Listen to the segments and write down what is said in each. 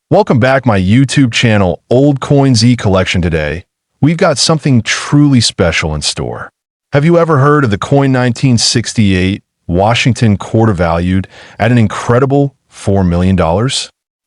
Welcome back my YouTube channel, Old Coin Z Collection. Today, we've got something truly special in store. Have you ever heard of the coin 1968 Washington quarter valued at an incredible $4 million?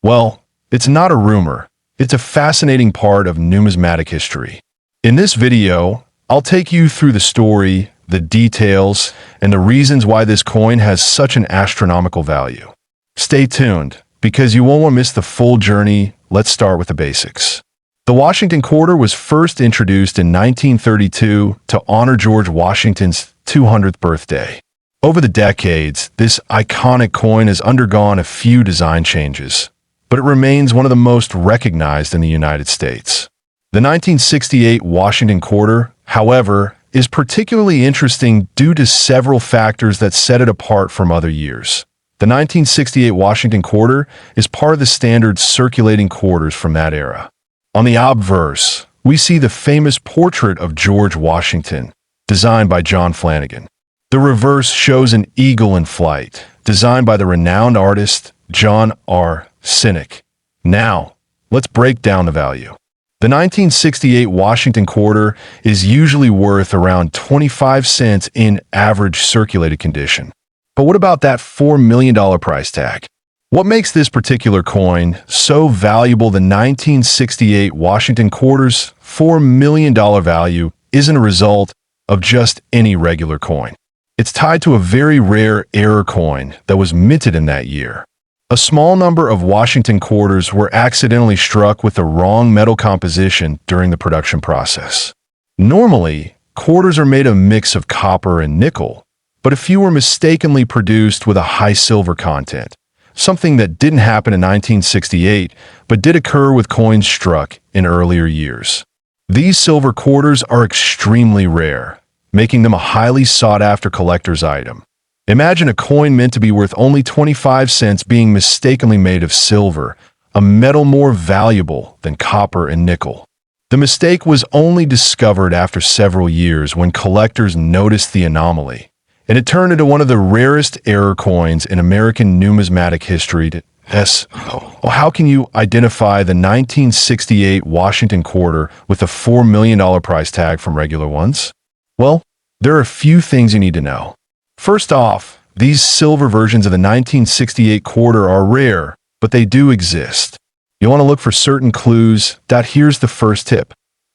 Well, it's not a rumor. It's a fascinating part of numismatic history. In this video, I'll take you through the story, the details, and the reasons why this coin has such an astronomical value. Stay tuned, because you won't want to miss the full journey. Let's start with the basics. The Washington quarter was first introduced in 1932 to honor George Washington's 200th birthday. Over the decades, this iconic coin has undergone a few design changes, but it remains one of the most recognized in the United States. The 1968 Washington quarter, however, is particularly interesting due to several factors that set it apart from other years. The 1968 Washington quarter is part of the standard circulating quarters from that era. On the obverse, we see the famous portrait of George Washington, designed by John Flanagan. The reverse shows an eagle in flight, designed by the renowned artist John R. Sinek. Now, let's break down the value. The 1968 Washington quarter is usually worth around 25 cents in average circulated condition. But what about that $4 million price tag? What makes this particular coin so valuable? The 1968 Washington quarter's $4 million value isn't a result of just any regular coin. It's tied to a very rare error coin that was minted in that year. A small number of Washington quarters were accidentally struck with the wrong metal composition during the production process. Normally, quarters are made of a mix of copper and nickel, but a few were mistakenly produced with a high silver content, something that didn't happen in 1968, but did occur with coins struck in earlier years. These silver quarters are extremely rare, making them a highly sought-after collector's item. Imagine a coin meant to be worth only 25 cents being mistakenly made of silver, a metal more valuable than copper and nickel. The mistake was only discovered after several years when collectors noticed the anomaly, and it turned into one of the rarest error coins in American numismatic history. How can you identify the 1968 Washington quarter with a $4 million price tag from regular ones? Well, there are a few things you need to know. First off, these silver versions of the 1968 quarter are rare, but they do exist. You want to look for certain clues. Here's the first tip.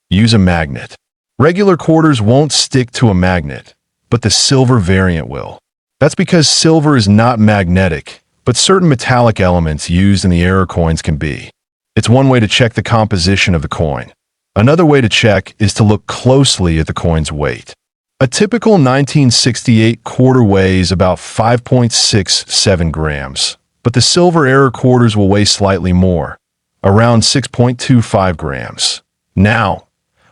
Use a magnet. Regular quarters won't stick to a magnet, but the silver variant will. That's because silver is not magnetic, but certain metallic elements used in the error coins can be. It's one way to check the composition of the coin. Another way to check is to look closely at the coin's weight. A typical 1968 quarter weighs about 5.67 grams, but the silver error quarters will weigh slightly more, around 6.25 grams. Now,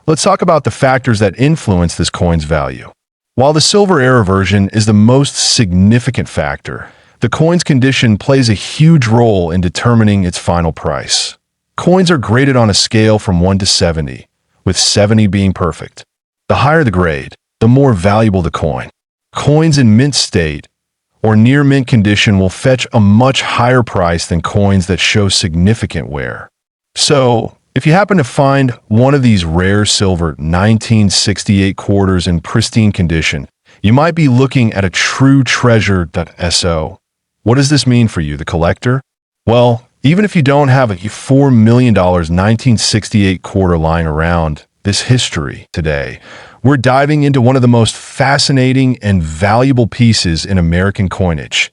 let's talk about the factors that influence this coin's value. While the silver error version is the most significant factor, the coin's condition plays a huge role in determining its final price. Coins are graded on a scale from 1 to 70, with 70 being perfect. The higher the grade, the more valuable the coin. Coins in mint state or near mint condition will fetch a much higher price than coins that show significant wear. So, if you happen to find one of these rare silver 1968 quarters in pristine condition, you might be looking at a true treasure. So, what does this mean for you, the collector? Well, even if you don't have a $4 million 1968 quarter lying around this history today, we're diving into one of the most fascinating and valuable pieces in American coinage,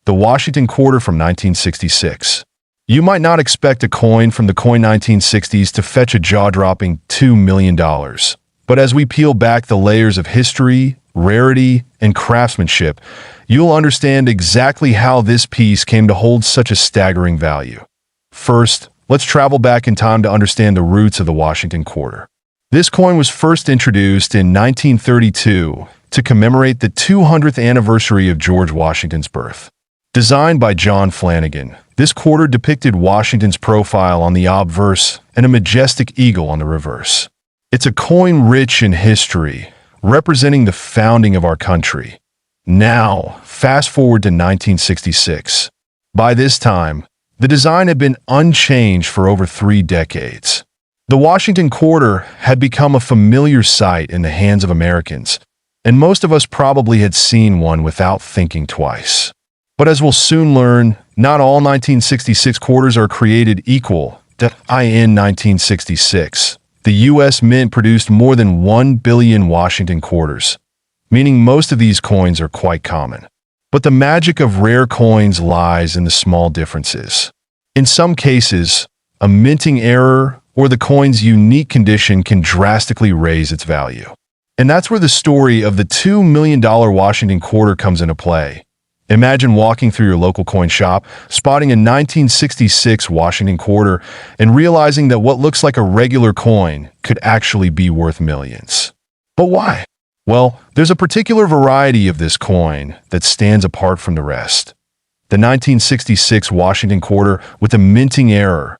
the Washington quarter from 1966. You might not expect a coin from the coin 1960s to fetch a jaw-dropping $2 million. But as we peel back the layers of history, rarity, and craftsmanship, you'll understand exactly how this piece came to hold such a staggering value. First, let's travel back in time to understand the roots of the Washington quarter. This coin was first introduced in 1932 to commemorate the 200th anniversary of George Washington's birth. Designed by John Flanagan, this quarter depicted Washington's profile on the obverse and a majestic eagle on the reverse. It's a coin rich in history, representing the founding of our country. Now, fast forward to 1966. By this time, The design had been unchanged for over 3 decades. The Washington quarter had become a familiar sight in the hands of Americans, and most of us probably had seen one without thinking twice. But as we'll soon learn, not all 1966 quarters are created equal. In 1966, the U.S. Mint produced more than 1 billion Washington quarters, meaning most of these coins are quite common. But the magic of rare coins lies in the small differences. In some cases, a minting error or the coin's unique condition can drastically raise its value. And that's where the story of the $2 million Washington quarter comes into play. Imagine walking through your local coin shop, spotting a 1966 Washington quarter, and realizing that what looks like a regular coin could actually be worth millions. But why? Well, there's a particular variety of this coin that stands apart from the rest. The 1966 Washington quarter with a minting error,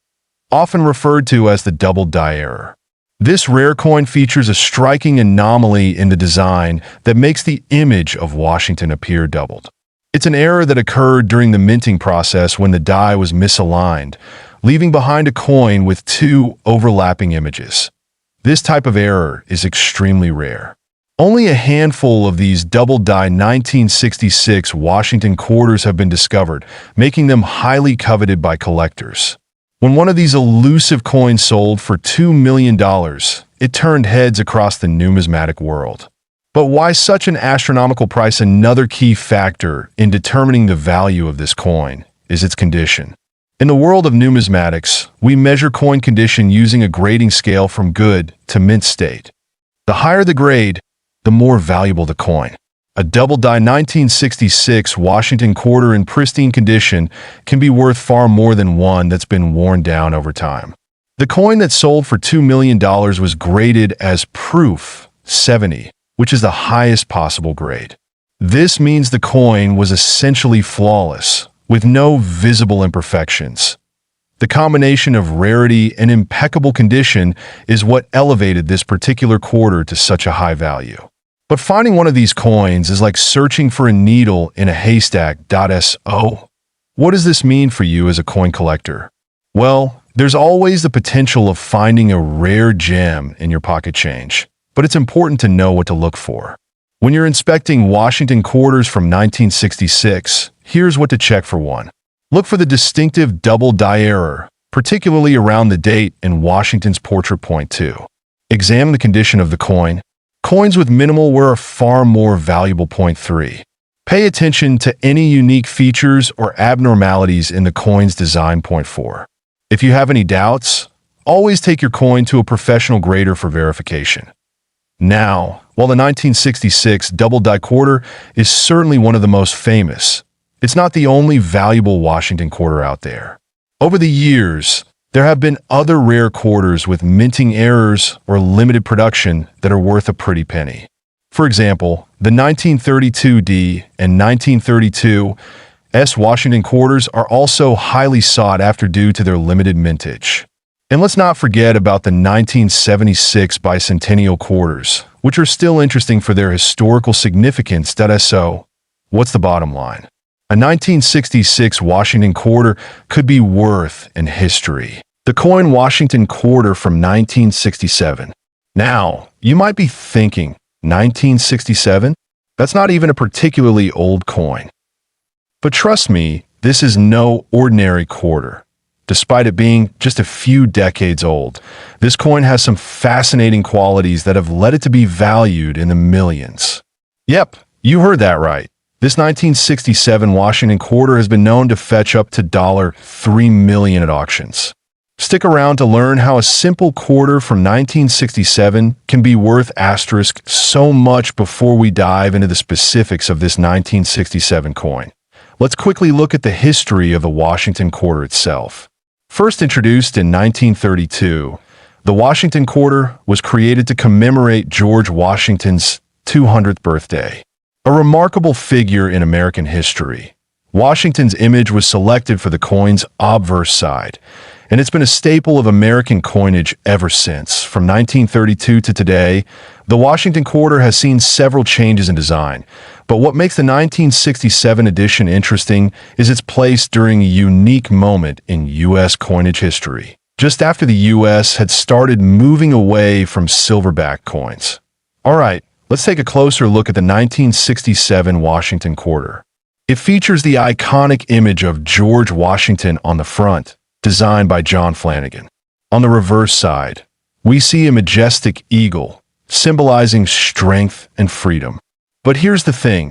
often referred to as the double die error. This rare coin features a striking anomaly in the design that makes the image of Washington appear doubled. It's an error that occurred during the minting process when the die was misaligned, leaving behind a coin with 2 overlapping images. This type of error is extremely rare. Only a handful of these double-die 1966 Washington quarters have been discovered, making them highly coveted by collectors. When one of these elusive coins sold for $2 million, it turned heads across the numismatic world. But why such an astronomical price? Another key factor in determining the value of this coin is its condition. In the world of numismatics, we measure coin condition using a grading scale from good to mint state. The higher the grade, the more valuable the coin. A double-die 1966 Washington quarter in pristine condition can be worth far more than one that's been worn down over time. The coin that sold for $2 million was graded as Proof 70, which is the highest possible grade. This means the coin was essentially flawless, with no visible imperfections. The combination of rarity and impeccable condition is what elevated this particular quarter to such a high value. But finding one of these coins is like searching for a needle in a haystack. So, what does this mean for you as a coin collector? Well, there's always the potential of finding a rare gem in your pocket change, but it's important to know what to look for. When you're inspecting Washington quarters from 1966, here's what to check for. 1. Look for the distinctive double die error, particularly around the date and Washington's portrait point. 2. Examine the condition of the coin. Coins with minimal wear are far more valuable. 3. Pay attention to any unique features or abnormalities in the coin's design. 4. If you have any doubts, always take your coin to a professional grader for verification. Now, while the 1966 double die quarter is certainly one of the most famous, it's not the only valuable Washington quarter out there. Over the years, there have been other rare quarters with minting errors or limited production that are worth a pretty penny. For example, the 1932D and 1932S Washington quarters are also highly sought after due to their limited mintage. And let's not forget about the 1976 bicentennial quarters, which are still interesting for their historical significance. So, what's the bottom line? A 1966 Washington quarter could be worth in history. The coin Washington quarter from 1967. Now, you might be thinking, 1967? That's not even a particularly old coin. But trust me, this is no ordinary quarter. Despite it being just a few decades old, this coin has some fascinating qualities that have led it to be valued in the millions. Yep, you heard that right. This 1967 Washington quarter has been known to fetch up to $3 million at auctions. Stick around to learn how a simple quarter from 1967 can be worth so much before we dive into the specifics of this 1967 coin. Let's quickly look at the history of the Washington quarter itself. First introduced in 1932, the Washington quarter was created to commemorate George Washington's 200th birthday. A remarkable figure in American history, Washington's image was selected for the coin's obverse side, and it's been a staple of American coinage ever since. From 1932 to today, the Washington quarter has seen several changes in design, but what makes the 1967 edition interesting is its place during a unique moment in U.S. coinage history, just after the U.S. had started moving away from silverback coins. All right, let's take a closer look at the 1967 Washington quarter. It features the iconic image of George Washington on the front, designed by John Flanagan. On the reverse side, we see a majestic eagle, symbolizing strength and freedom. But here's the thing.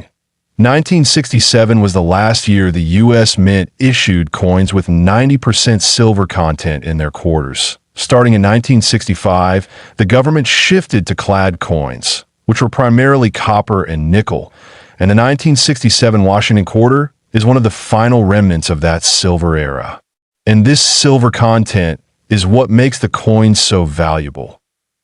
1967 was the last year the U.S. Mint issued coins with 90% silver content in their quarters. Starting in 1965, the government shifted to clad coins, which were primarily copper and nickel, and the 1967 Washington quarter is one of the final remnants of that silver era. And this silver content is what makes the coin so valuable.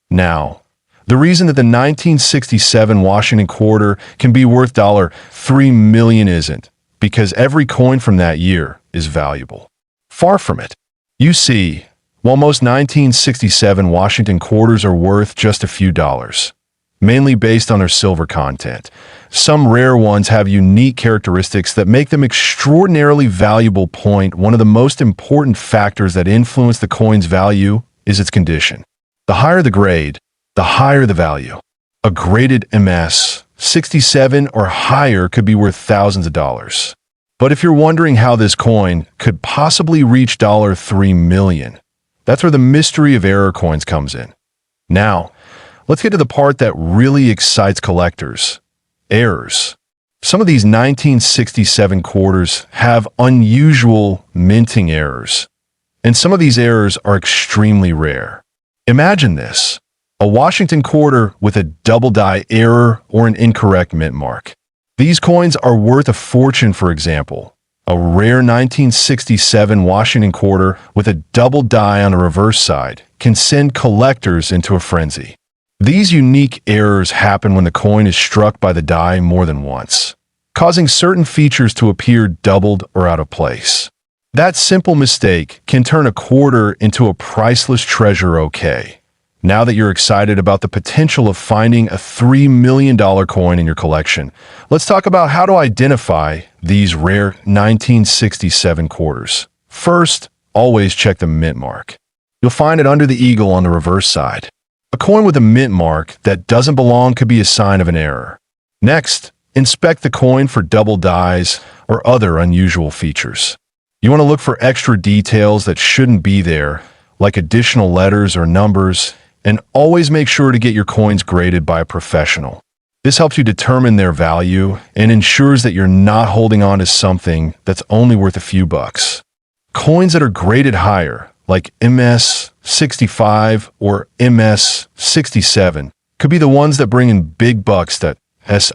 Now, the reason that the 1967 Washington quarter can be worth $3 million isn't because every coin from that year is valuable. Far from it. You see, while most 1967 Washington quarters are worth just a few dollars, mainly based on their silver content, some rare ones have unique characteristics that make them extraordinarily valuable. One of the most important factors that influence the coin's value is its condition. The higher the grade, the higher the value. A graded MS 67 or higher could be worth thousands of dollars. But if you're wondering how this coin could possibly reach $3 million, that's where the mystery of error coins comes in. Now, let's get to the part that really excites collectors. Errors. Some of these 1967 quarters have unusual minting errors, and some of these errors are extremely rare. Imagine this. A Washington quarter with a double die error or an incorrect mint mark. These coins are worth a fortune. For example, a rare 1967 Washington quarter with a double die on the reverse side can send collectors into a frenzy. These unique errors happen when the coin is struck by the die more than once, causing certain features to appear doubled or out of place. That simple mistake can turn a quarter into a priceless treasure. Okay. Now that you're excited about the potential of finding a $3 million coin in your collection, let's talk about how to identify these rare 1967 quarters. First, always check the mint mark. You'll find it under the eagle on the reverse side. A coin with a mint mark that doesn't belong could be a sign of an error. Next, inspect the coin for double dies or other unusual features. You want to look for extra details that shouldn't be there, like additional letters or numbers, and always make sure to get your coins graded by a professional. This helps you determine their value and ensures that you're not holding on to something that's only worth a few bucks. Coins that are graded higher, like MS 65 or MS 67, could be the ones that bring in big bucks. Let's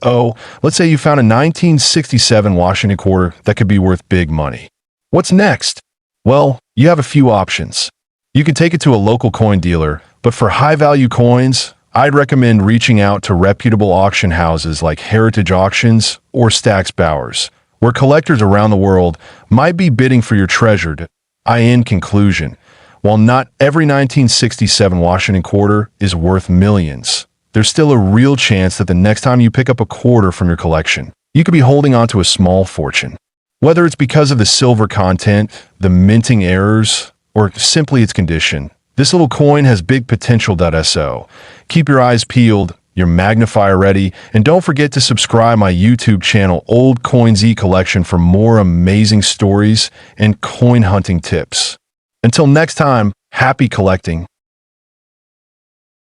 say you found a 1967 Washington quarter that could be worth big money. What's next? Well, you have a few options. You can take it to a local coin dealer, but for high-value coins, I'd recommend reaching out to reputable auction houses like Heritage Auctions or Stack's Bowers, where collectors around the world might be bidding for your treasure. In conclusion, while not every 1967 Washington quarter is worth millions, there's still a real chance that the next time you pick up a quarter from your collection, you could be holding on to a small fortune. Whether it's because of the silver content, the minting errors, or simply its condition, this little coin has big potential. Keep your eyes peeled, your magnifier ready, and don't forget to subscribe my YouTube channel Old Coins E-Collection for more amazing stories and coin hunting tips. Until next time, happy collecting.